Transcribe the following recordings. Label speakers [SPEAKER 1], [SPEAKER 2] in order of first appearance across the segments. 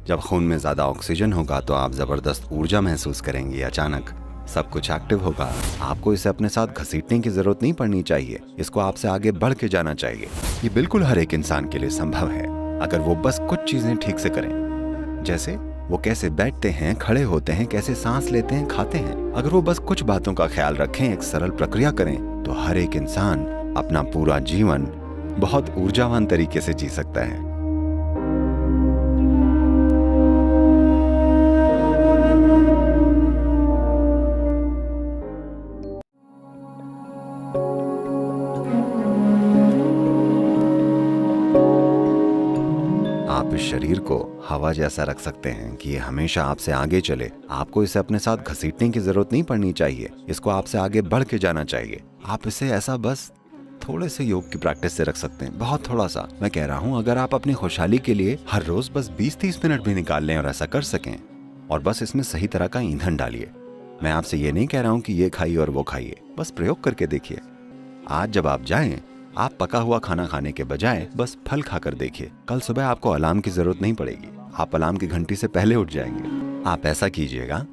[SPEAKER 1] जब खून में ज़्यादा ऑक्सीजन होगा तो आप ज़बरदस्त ऊर्जा महसूस करेंगे। अचानक सब कुछ एक्टिव होगा। आपको इसे अपने साथ घसीटने की ज़रूरत नहीं पड़नी चाहिए, इसको आपसे आगे बढ़ के जाना चाहिए। ये बिल्कुल हर एक इंसान के लिए संभव है, अगर वो बस कुछ चीज़ें ठीक से करें। जैसे वो कैसे बैठते हैं, खड़े होते हैं, कैसे सांस लेते हैं, खाते हैं। अगर वो बस कुछ बातों का ख्याल रखें, एक सरल प्रक्रिया करें, तो हर एक इंसान अपना पूरा जीवन बहुत ऊर्जावान तरीके से जी सकता है। आप इस शरीर को हवा जैसा रख सकते हैं कि ये हमेशा आपसे आगे चले। आपको इसे अपने साथ घसीटने की जरूरत नहीं पड़नी चाहिए, इसको आपसे आगे बढ़ के जाना चाहिए। आप इसे ऐसा बस थोड़े से योग की प्रैक्टिस से रख सकते हैं, बहुत थोड़ा सा। मैं कह रहा हूँ, अगर आप अपनी खुशहाली के लिए हर रोज बस 20-30 मिनट भी निकाल लें और ऐसा कर सकें, और बस इसमें सही तरह का ईंधन डालिए। मैं आपसे ये नहीं कह रहा हूँ कि ये खाइए और वो खाइए, बस प्रयोग करके देखिए। आज जब आप जाएं, आप पका हुआ खाना खाने के बजाय बस फल खाकर देखिए। कल सुबह आपको अलार्म की जरूरत नहीं पड़ेगी, आप अलार्म की घंटी से पहले उठ जाएंगे। आप ऐसा कीजिएगा,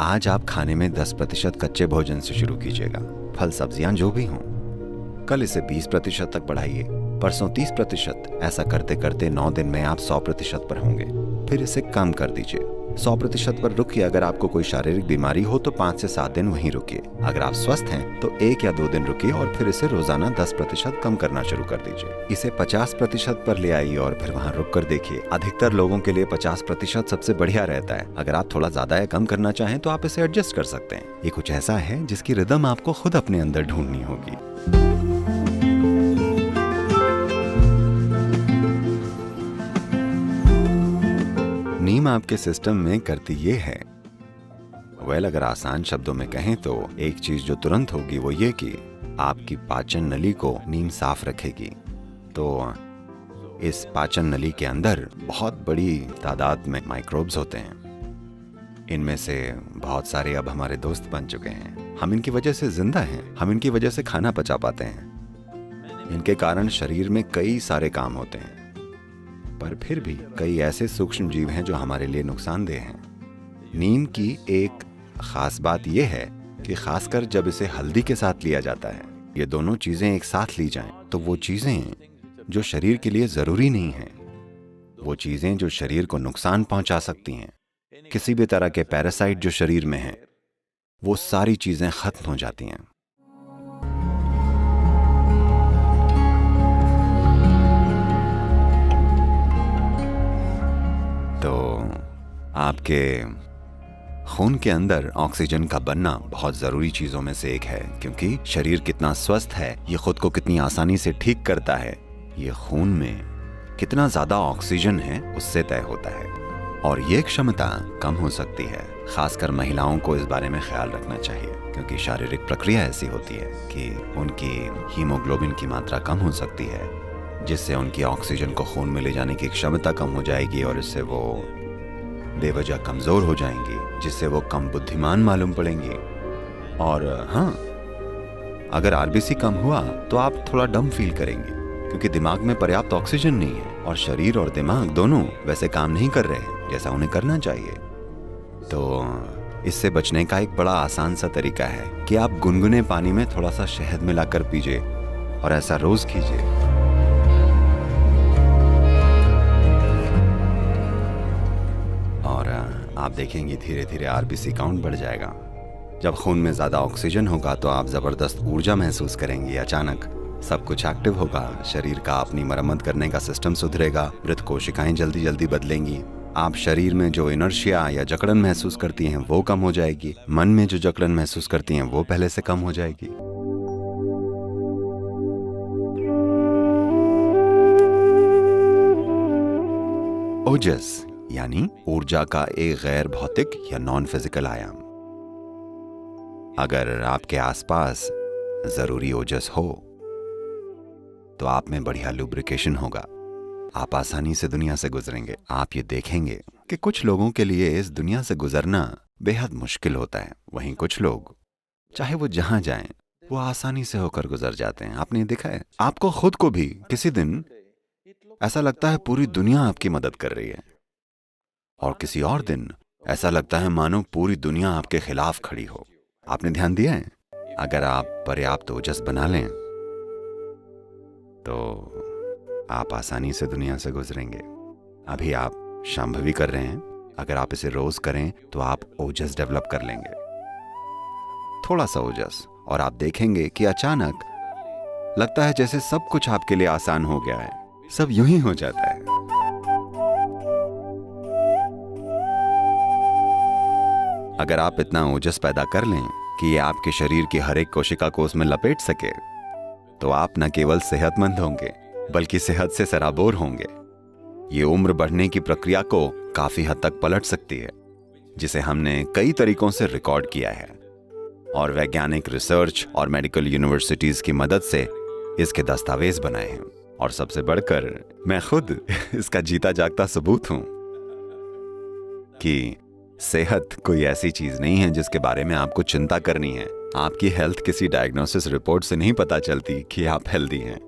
[SPEAKER 1] आज आप खाने में 10% कच्चे भोजन से शुरू कीजिएगा, फल सब्जियां जो भी हों। कल इसे 20% तक बढ़ाइए, परसों 30%। ऐसा करते करते 9 दिन में आप 100% पर होंगे। फिर इसे कम कर दीजिए, 100% पर रुकिए। अगर आपको कोई शारीरिक बीमारी हो तो 5 से 7 दिन वहीं रुकिए। अगर आप स्वस्थ हैं तो 1 या 2 दिन रुकिए और फिर इसे रोजाना 10% कम करना शुरू कर दीजिए। इसे 50% पर ले आइए और फिर वहां रुक कर देखिए। अधिकतर लोगों के लिए 50% सबसे बढ़िया रहता है। अगर आप थोड़ा ज्यादा या कम करना चाहें तो आप इसे एडजस्ट कर सकते हैं। ये कुछ ऐसा है जिसकी रिदम आपको खुद अपने अंदर ढूंढनी होगी। नीम आपके सिस्टम में करती ये है, अगर आसान शब्दों में कहें तो एक चीज जो तुरंत होगी वो ये कि आपकी पाचन नली को नीम साफ रखेगी। तो इस पाचन नली के अंदर बहुत बड़ी तादाद में माइक्रोब्स होते हैं। इनमें से बहुत सारे अब हमारे दोस्त बन चुके हैं। हम इनकी वजह से जिंदा हैं, हम इनकी वजह से खाना पचा पाते हैं। इनके कारण शरीर में कई सारे काम होते हैं, पर फिर भी कई ऐसे सूक्ष्म जीव हैं जो हमारे लिए नुकसानदेह हैं। नीम की एक खास बात यह है कि खासकर जब इसे हल्दी के साथ लिया जाता है, ये दोनों चीजें एक साथ ली जाएं, तो वो चीजें जो शरीर के लिए जरूरी नहीं हैं, वो चीजें जो शरीर को नुकसान पहुंचा सकती हैं, किसी भी तरह के पैरासाइट जो शरीर में हैं, वो सारी चीजें खत्म हो जाती हैं। तो आपके खून के अंदर ऑक्सीजन का बनना बहुत जरूरी चीजों में से एक है, क्योंकि शरीर कितना स्वस्थ है, ये खुद को कितनी आसानी से ठीक करता है, ये खून में कितना ज्यादा ऑक्सीजन है उससे तय होता है। और ये क्षमता कम हो सकती है। खासकर महिलाओं को इस बारे में ख्याल रखना चाहिए, क्योंकि शारीरिक प्रक्रिया ऐसी होती है कि उनकी हीमोग्लोबिन की मात्रा कम हो सकती है, जिससे उनकी ऑक्सीजन को खून में ले जाने की क्षमता कम हो जाएगी और इससे वो बेवजह कमजोर हो जाएंगी, जिससे वो कम बुद्धिमान मालूम पड़ेंगी। और हाँ, अगर आरबीसी कम हुआ तो आप थोड़ा डम फील करेंगे, क्योंकि दिमाग में पर्याप्त ऑक्सीजन नहीं है और शरीर और दिमाग दोनों वैसे काम नहीं कर रहे हैं जैसा उन्हें करना चाहिए। तो इससे बचने का एक बड़ा आसान सा तरीका है कि आप गुनगुने पानी में थोड़ा सा शहद मिलाकर पीजिए, और ऐसा रोज कीजिए। और आप देखेंगे धीरे धीरे आरबीसी काउंट बढ़ जाएगा। जब खून में ज्यादा ऑक्सीजन होगा तो आप जबरदस्त ऊर्जा महसूस करेंगे। अचानक सब कुछ एक्टिव होगा, शरीर का अपनी मरम्मत करने का सिस्टम सुधरेगा, मृत कोशिकाएं जल्दी जल्दी बदलेंगी। आप शरीर में जो इनर्शिया या जकड़न महसूस करती हैं वो कम हो जाएगी, मन में जो जकड़न महसूस करती हैं वो पहले से कम हो जाएगी। ओजस यानी ऊर्जा का एक गैर भौतिक या नॉन फिजिकल आयाम। अगर आपके आसपास जरूरी ओजस हो तो आप में बढ़िया लुब्रिकेशन होगा, आप आसानी से दुनिया से गुजरेंगे। आप ये देखेंगे कि कुछ लोगों के लिए इस दुनिया से गुजरना बेहद मुश्किल होता है, वहीं कुछ लोग चाहे वो जहां जाएं वो आसानी से होकर गुजर जाते हैं। आपने देखा है, आपको खुद को भी किसी दिन ऐसा लगता है पूरी दुनिया आपकी मदद कर रही है, और किसी और दिन ऐसा लगता है मानो पूरी दुनिया आपके खिलाफ खड़ी हो। आपने ध्यान दिया है, अगर आप पर्याप्त ओजस बना लें तो आप आसानी से दुनिया से गुजरेंगे। अभी आप शांभवी कर रहे हैं, अगर आप इसे रोज करें तो आप ओजस डेवलप कर लेंगे, थोड़ा सा ओजस, और आप देखेंगे कि अचानक लगता है जैसे सब कुछ आपके लिए आसान हो गया है, सब यूं ही हो जाता है। अगर आप इतना ओजस पैदा कर लें कि ये आपके शरीर की हर एक कोशिका को उसमें लपेट सके, तो आप न केवल सेहतमंद होंगे बल्कि सेहत से सराबोर होंगे। ये उम्र बढ़ने की प्रक्रिया को काफी हद तक पलट सकती है, जिसे हमने कई तरीकों से रिकॉर्ड किया है और वैज्ञानिक रिसर्च और मेडिकल यूनिवर्सिटीज की मदद से इसके दस्तावेज बनाए हैं। और सबसे बढ़कर मैं खुद इसका जीता जागता सबूत हूं कि सेहत कोई ऐसी चीज नहीं है जिसके बारे में आपको चिंता करनी है। आपकी हेल्थ किसी डायग्नोसिस रिपोर्ट से नहीं पता चलती कि आप हेल्दी हैं।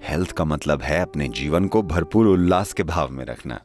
[SPEAKER 1] हेल्थ का मतलब है अपने जीवन को भरपूर उल्लास के भाव में रखना।